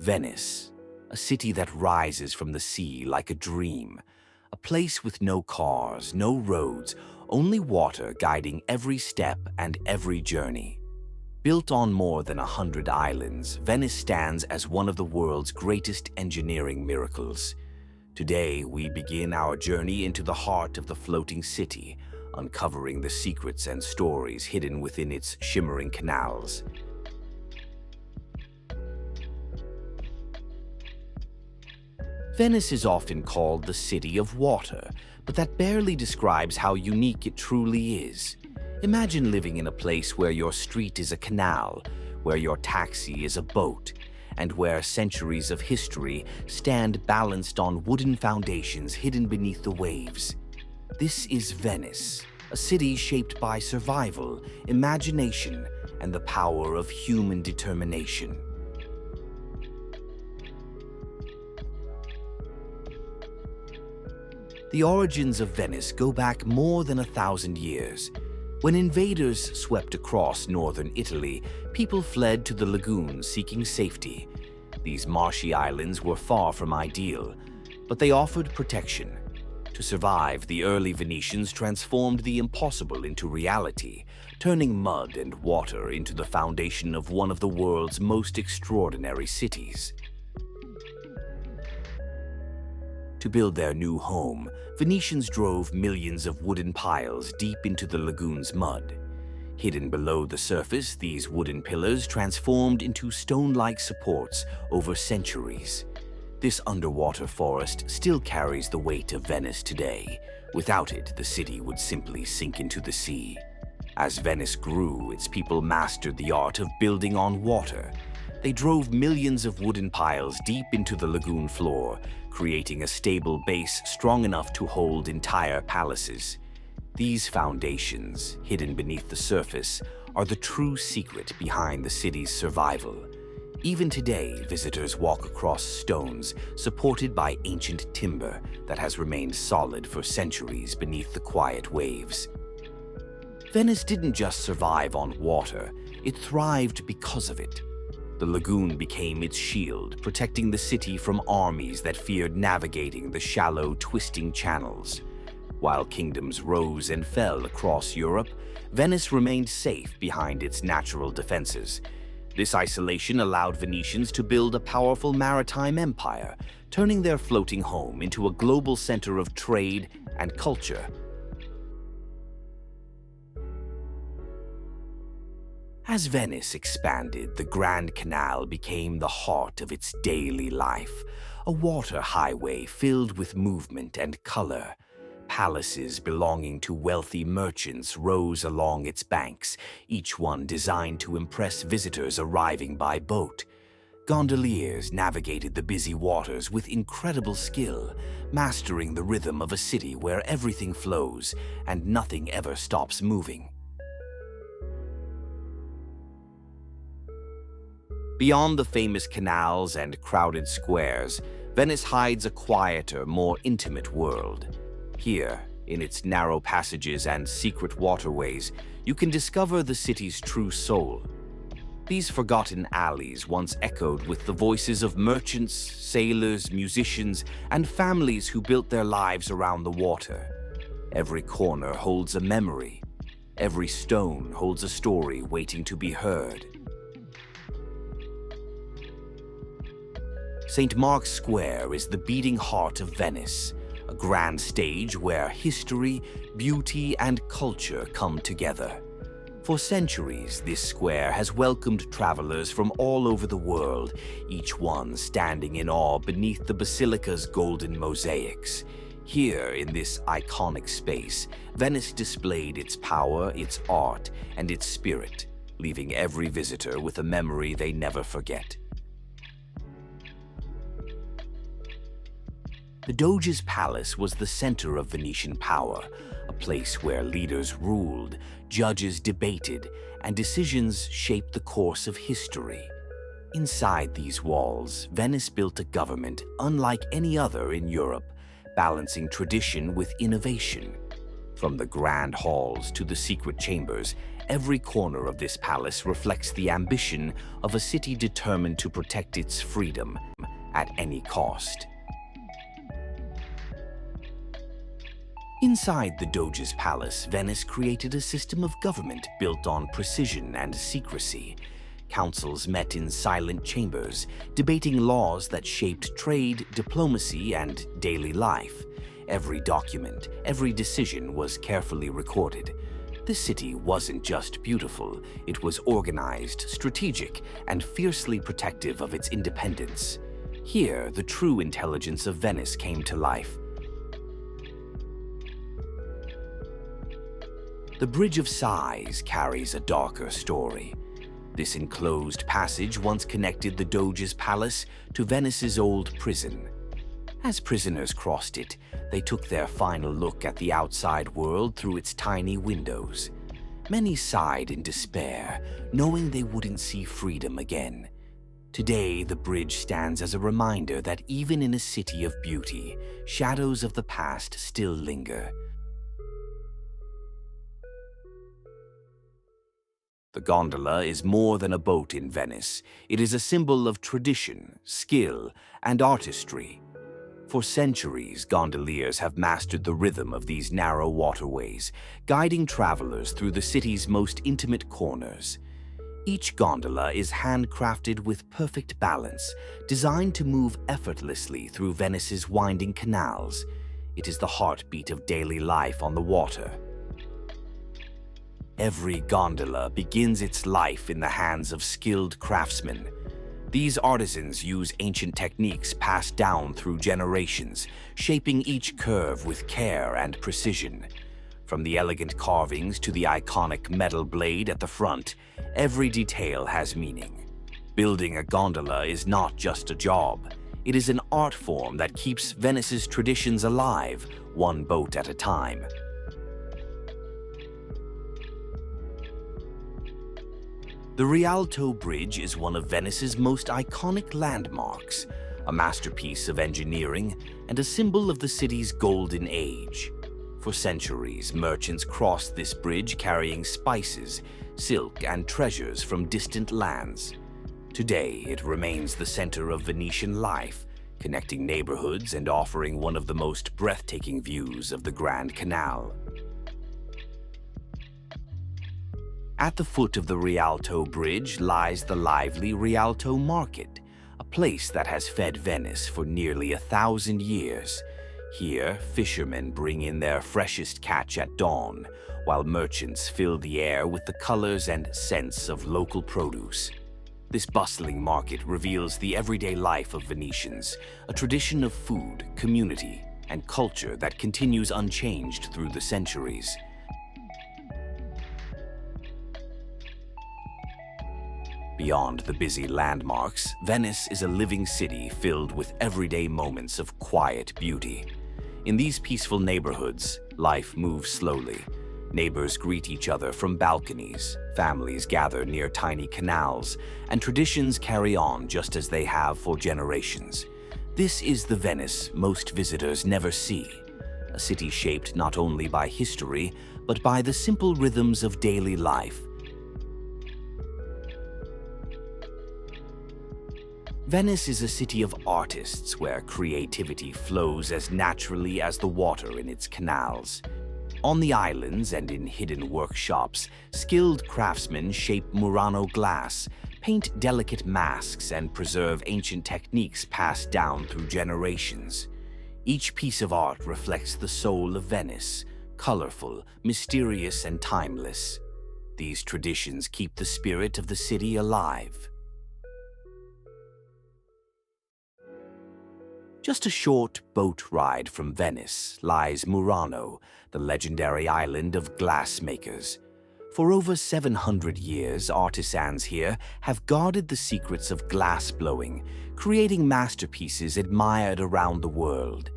Venice, a city that rises from the sea like a dream, a place with no cars, no roads, only water guiding every step and every journey. Built on more than 100 islands, Venice stands as one of the world's greatest engineering miracles. Today, we begin our journey into the heart of the floating city, uncovering the secrets and stories hidden within its shimmering canals. Venice is often called the city of water, but that barely describes how unique it truly is. Imagine living in a place where your street is a canal, where your taxi is a boat, and where centuries of history stand balanced on wooden foundations hidden beneath the waves. This is Venice, a city shaped by survival, imagination, and the power of human determination. The origins of Venice go back more than 1,000 years. When invaders swept across northern Italy, people fled to the lagoons seeking safety. These marshy islands were far from ideal, but they offered protection. To survive, the early Venetians transformed the impossible into reality, turning mud and water into the foundation of one of the world's most extraordinary cities. To build their new home, Venetians drove millions of wooden piles deep into the lagoon's mud. Hidden below the surface, these wooden pillars transformed into stone-like supports over centuries. This underwater forest still carries the weight of Venice today. Without it, the city would simply sink into the sea. As Venice grew, its people mastered the art of building on water. They drove millions of wooden piles deep into the lagoon floor, creating a stable base strong enough to hold entire palaces. These foundations, hidden beneath the surface, are the true secret behind the city's survival. Even today, visitors walk across stones supported by ancient timber that has remained solid for centuries beneath the quiet waves. Venice didn't just survive on water, it thrived because of it. The lagoon became its shield, protecting the city from armies that feared navigating the shallow, twisting channels. While kingdoms rose and fell across Europe, Venice remained safe behind its natural defenses. This isolation allowed Venetians to build a powerful maritime empire, turning their floating home into a global center of trade and culture. As Venice expanded, the Grand Canal became the heart of its daily life, a water highway filled with movement and color. Palaces belonging to wealthy merchants rose along its banks, each one designed to impress visitors arriving by boat. Gondoliers navigated the busy waters with incredible skill, mastering the rhythm of a city where everything flows and nothing ever stops moving. Beyond the famous canals and crowded squares, Venice hides a quieter, more intimate world. Here, in its narrow passages and secret waterways, you can discover the city's true soul. These forgotten alleys once echoed with the voices of merchants, sailors, musicians, and families who built their lives around the water. Every corner holds a memory. Every stone holds a story waiting to be heard. St. Mark's Square is the beating heart of Venice, a grand stage where history, beauty, and culture come together. For centuries, this square has welcomed travelers from all over the world, each one standing in awe beneath the basilica's golden mosaics. Here, in this iconic space, Venice displayed its power, its art, and its spirit, leaving every visitor with a memory they never forget. The Doge's palace was the center of Venetian power, a place where leaders ruled, judges debated, and decisions shaped the course of history. Inside these walls, Venice built a government unlike any other in Europe, balancing tradition with innovation. From the grand halls to the secret chambers, Every corner of this palace reflects the ambition of a city determined to protect its freedom at any cost. Inside the Doge's palace, Venice created a system of government built on precision and secrecy. Councils met in silent chambers, debating laws that shaped trade, diplomacy, and daily life. Every document, every decision was carefully recorded. The city wasn't just beautiful, it was organized, strategic, and fiercely protective of its independence. Here, the true intelligence of Venice came to life. The Bridge of Sighs carries a darker story. This enclosed passage once connected the Doge's palace to Venice's old prison. As prisoners crossed it, they took their final look at the outside world through its tiny windows. Many sighed in despair, knowing they wouldn't see freedom again. Today, the bridge stands as a reminder that even in a city of beauty, shadows of the past still linger. The gondola is more than a boat in Venice. It is a symbol of tradition, skill, and artistry. For centuries, gondoliers have mastered the rhythm of these narrow waterways, guiding travelers through the city's most intimate corners. Each gondola is handcrafted with perfect balance, designed to move effortlessly through Venice's winding canals. It is the heartbeat of daily life on the water. Every gondola begins its life in the hands of skilled craftsmen. These artisans use ancient techniques passed down through generations, shaping each curve with care and precision. From the elegant carvings to the iconic metal blade at the front, every detail has meaning. Building a gondola is not just a job. It is an art form that keeps Venice's traditions alive, one boat at a time. The Rialto Bridge is one of Venice's most iconic landmarks, a masterpiece of engineering and a symbol of the city's golden age. For centuries, merchants crossed this bridge carrying spices, silk, and treasures from distant lands. Today, it remains the center of Venetian life, connecting neighborhoods and offering one of the most breathtaking views of the Grand Canal. At the foot of the Rialto Bridge lies the lively Rialto Market, a place that has fed Venice for nearly 1,000 years. Here, fishermen bring in their freshest catch at dawn, while merchants fill the air with the colors and scents of local produce. This bustling market reveals the everyday life of Venetians, a tradition of food, community, and culture that continues unchanged through the centuries. Beyond the busy landmarks, Venice is a living city filled with everyday moments of quiet beauty. In these peaceful neighborhoods, life moves slowly. Neighbors greet each other from balconies, families gather near tiny canals, and traditions carry on just as they have for generations. This is the Venice most visitors never see, a city shaped not only by history, but by the simple rhythms of daily life. Venice is a city of artists where creativity flows as naturally as the water in its canals. On the islands and in hidden workshops, skilled craftsmen shape Murano glass, paint delicate masks, and preserve ancient techniques passed down through generations. Each piece of art reflects the soul of Venice, colorful, mysterious, and timeless. These traditions keep the spirit of the city alive. Just a short boat ride from Venice lies Murano, the legendary island of glassmakers. For over 700 years, artisans here have guarded the secrets of glass blowing, creating masterpieces admired around the world.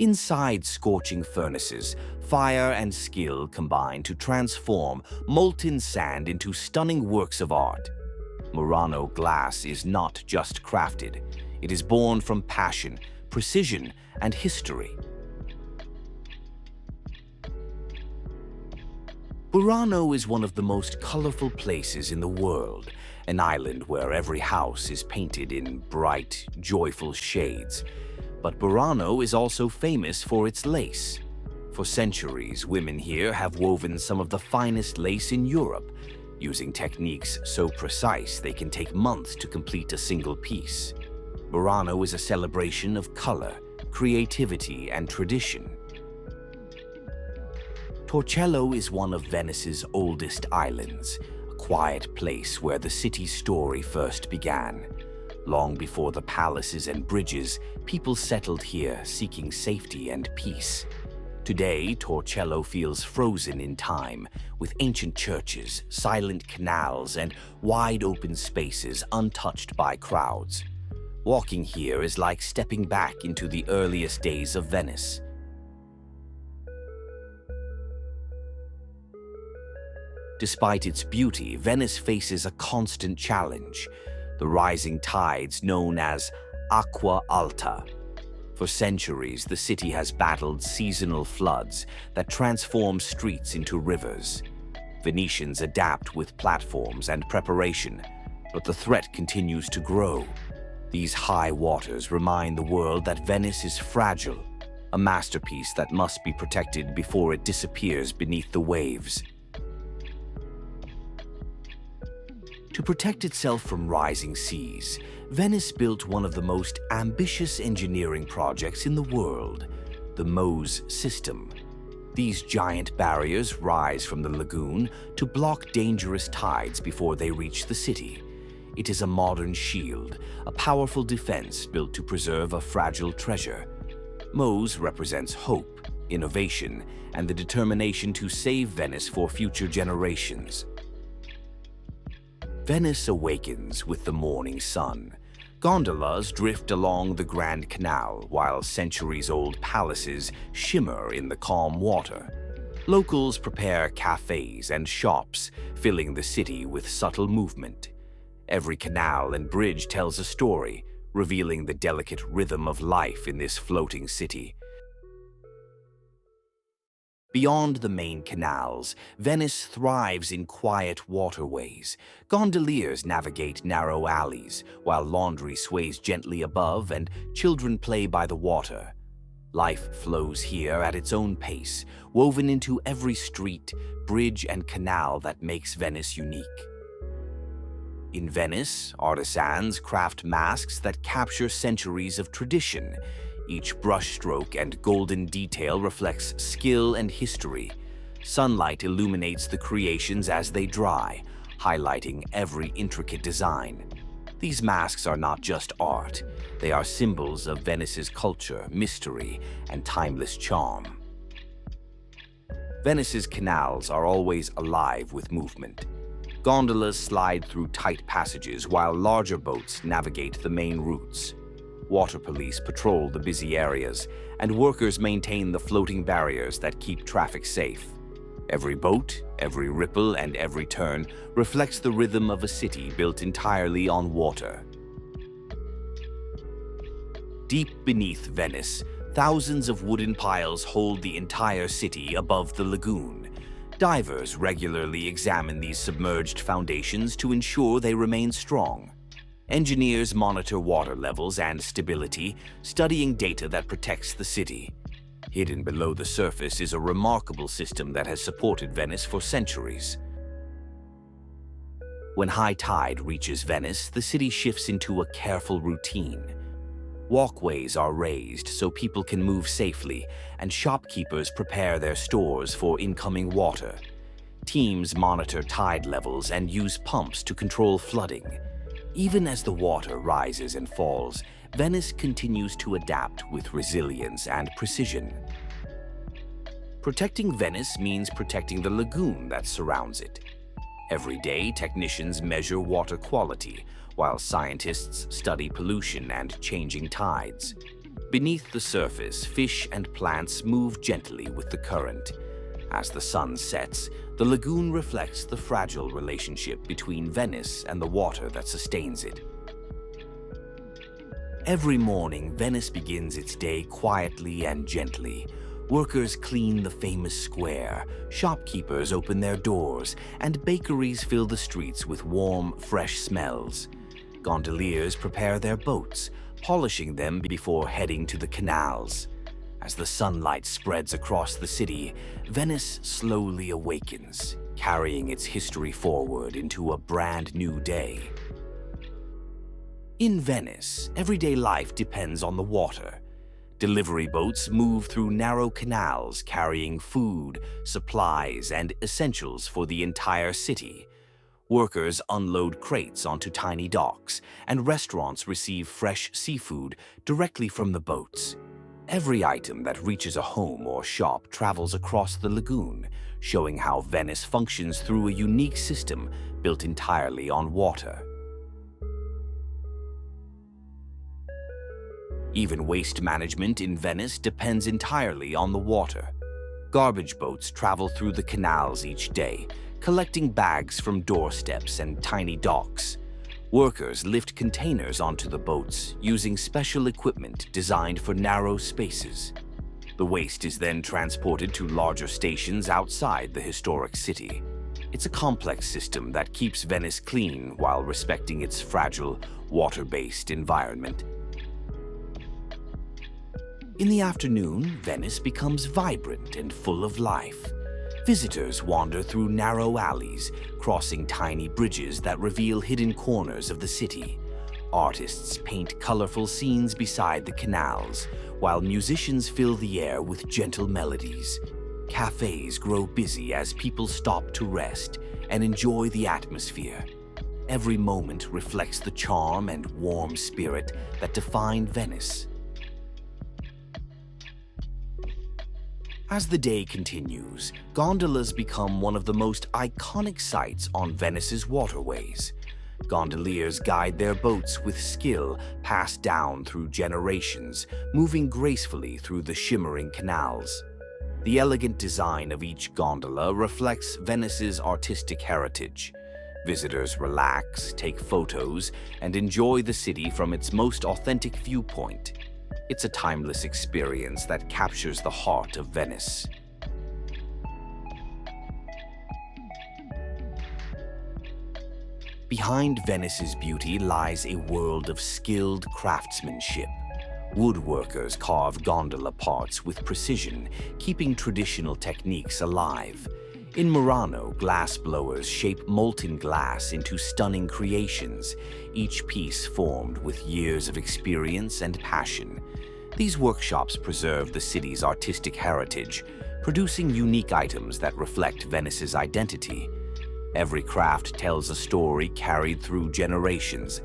Inside scorching furnaces, fire and skill combine to transform molten sand into stunning works of art. Murano glass is not just crafted, it is born from passion, precision, and history. Burano is one of the most colorful places in the world, an island where every house is painted in bright, joyful shades. But Burano is also famous for its lace. For centuries, women here have woven some of the finest lace in Europe, using techniques so precise they can take months to complete a single piece. Burano is a celebration of color, creativity, and tradition. Torcello is one of Venice's oldest islands, a quiet place where the city's story first began. Long before the palaces and bridges, people settled here seeking safety and peace. Today, Torcello feels frozen in time, with ancient churches, silent canals, and wide open spaces untouched by crowds. Walking here is like stepping back into the earliest days of Venice. Despite its beauty, Venice faces a constant challenge: the rising tides known as acqua alta. For centuries, the city has battled seasonal floods that transform streets into rivers. Venetians adapt with platforms and preparation, but the threat continues to grow. These high waters remind the world that Venice is fragile, a masterpiece that must be protected before it disappears beneath the waves. To protect itself from rising seas, Venice built one of the most ambitious engineering projects in the world, the Mose system. These giant barriers rise from the lagoon to block dangerous tides before they reach the city. It is a modern shield, a powerful defense built to preserve a fragile treasure. Mose represents hope, innovation, and the determination to save Venice for future generations. Venice awakens with the morning sun. Gondolas drift along the Grand Canal while centuries-old palaces shimmer in the calm water. Locals prepare cafes and shops, filling the city with subtle movement. Every canal and bridge tells a story, revealing the delicate rhythm of life in this floating city. Beyond the main canals, Venice thrives in quiet waterways. Gondoliers navigate narrow alleys, while laundry sways gently above and children play by the water. Life flows here at its own pace, woven into every street, bridge, and canal that makes Venice unique. In Venice, artisans craft masks that capture centuries of tradition. Each brushstroke and golden detail reflects skill and history. Sunlight illuminates the creations as they dry, highlighting every intricate design. These masks are not just art, they are symbols of Venice's culture, mystery, and timeless charm. Venice's canals are always alive with movement. Gondolas slide through tight passages while larger boats navigate the main routes. Water police patrol the busy areas, and workers maintain the floating barriers that keep traffic safe. Every boat, every ripple, and every turn reflects the rhythm of a city built entirely on water. Deep beneath Venice, thousands of wooden piles hold the entire city above the lagoon. Divers regularly examine these submerged foundations to ensure they remain strong. Engineers monitor water levels and stability, studying data that protects the city. Hidden below the surface is a remarkable system that has supported Venice for centuries. When high tide reaches Venice, the city shifts into a careful routine. Walkways are raised so people can move safely, and shopkeepers prepare their stores for incoming water. Teams monitor tide levels and use pumps to control flooding. Even as the water rises and falls, Venice continues to adapt with resilience and precision. Protecting Venice means protecting the lagoon that surrounds it. Every day, technicians measure water quality, while scientists study pollution and changing tides. Beneath the surface, fish and plants move gently with the current. As the sun sets, the lagoon reflects the fragile relationship between Venice and the water that sustains it. Every morning, Venice begins its day quietly and gently. Workers clean the famous square, shopkeepers open their doors, and bakeries fill the streets with warm, fresh smells. Gondoliers prepare their boats, polishing them before heading to the canals. As the sunlight spreads across the city, Venice slowly awakens, carrying its history forward into a brand new day. In Venice, everyday life depends on the water. Delivery boats move through narrow canals carrying food, supplies, and essentials for the entire city. Workers unload crates onto tiny docks, and restaurants receive fresh seafood directly from the boats. Every item that reaches a home or shop travels across the lagoon, showing how Venice functions through a unique system built entirely on water. Even waste management in Venice depends entirely on the water. Garbage boats travel through the canals each day, collecting bags from doorsteps and tiny docks. Workers lift containers onto the boats using special equipment designed for narrow spaces. The waste is then transported to larger stations outside the historic city. It's a complex system that keeps Venice clean while respecting its fragile, water-based environment. In the afternoon, Venice becomes vibrant and full of life. Visitors wander through narrow alleys, crossing tiny bridges that reveal hidden corners of the city. Artists paint colorful scenes beside the canals, while musicians fill the air with gentle melodies. Cafes grow busy as people stop to rest and enjoy the atmosphere. Every moment reflects the charm and warm spirit that define Venice. As the day continues, gondolas become one of the most iconic sights on Venice's waterways. Gondoliers guide their boats with skill passed down through generations, moving gracefully through the shimmering canals. The elegant design of each gondola reflects Venice's artistic heritage. Visitors relax, take photos, and enjoy the city from its most authentic viewpoint. It's a timeless experience that captures the heart of Venice. Behind Venice's beauty lies a world of skilled craftsmanship. Woodworkers carve gondola parts with precision, keeping traditional techniques alive. In Murano, glassblowers shape molten glass into stunning creations, each piece formed with years of experience and passion. These workshops preserve the city's artistic heritage, producing unique items that reflect Venice's identity. Every craft tells a story carried through generations.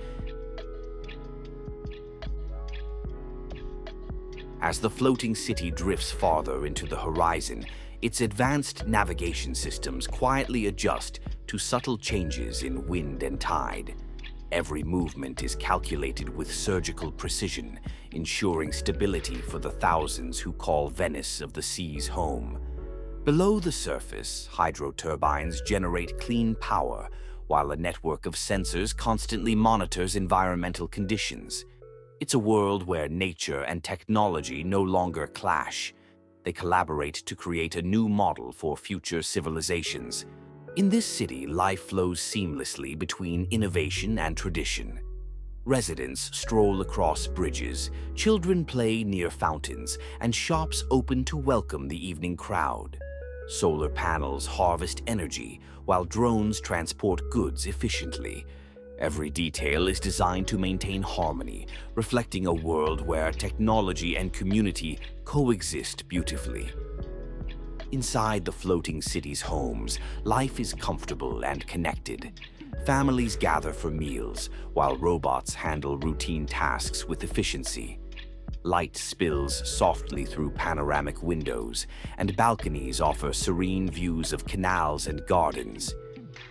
As the floating city drifts farther into the horizon, its advanced navigation systems quietly adjust to subtle changes in wind and tide. Every movement is calculated with surgical precision, ensuring stability for the thousands who call Venice of the sea's home. Below the surface, hydro turbines generate clean power, while a network of sensors constantly monitors environmental conditions. It's a world where nature and technology no longer clash. They collaborate to create a new model for future civilizations. In this city, life flows seamlessly between innovation and tradition. Residents stroll across bridges, children play near fountains, and shops open to welcome the evening crowd. Solar panels harvest energy, while drones transport goods efficiently. Every detail is designed to maintain harmony, reflecting a world where technology and community coexist beautifully. Inside the floating city's homes, life is comfortable and connected. Families gather for meals, while robots handle routine tasks with efficiency. Light spills softly through panoramic windows, and balconies offer serene views of canals and gardens.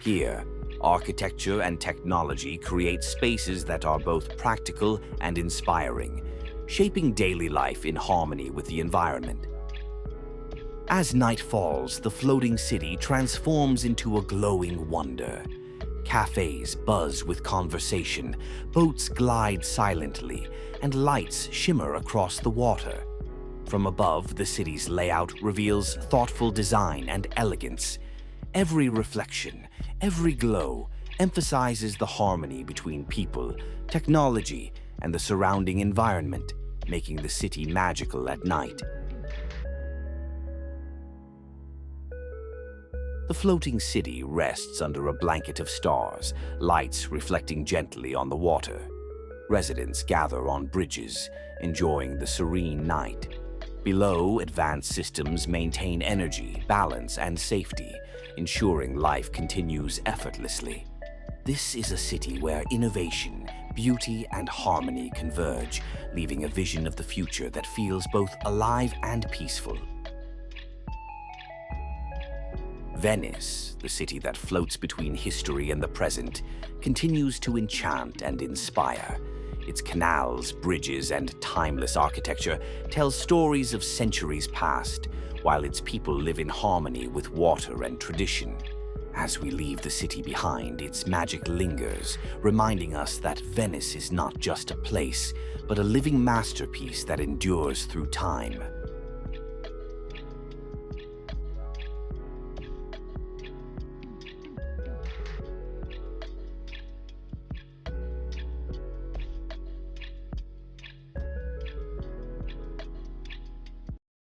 Here, architecture and technology create spaces that are both practical and inspiring, shaping daily life in harmony with the environment. As night falls, the floating city transforms into a glowing wonder. Cafes buzz with conversation, boats glide silently, and lights shimmer across the water. From above, the city's layout reveals thoughtful design and elegance. Every reflection, every glow, emphasizes the harmony between people, technology, and the surrounding environment, making the city magical at night. The floating city rests under a blanket of stars, lights reflecting gently on the water. Residents gather on bridges, enjoying the serene night. Below, advanced systems maintain energy, balance, and safety, ensuring life continues effortlessly. This is a city where innovation, beauty, and harmony converge, leaving a vision of the future that feels both alive and peaceful. Venice, the city that floats between history and the present, continues to enchant and inspire. Its canals, bridges, and timeless architecture tell stories of centuries past, while its people live in harmony with water and tradition. As we leave the city behind, its magic lingers, reminding us that Venice is not just a place, but a living masterpiece that endures through time.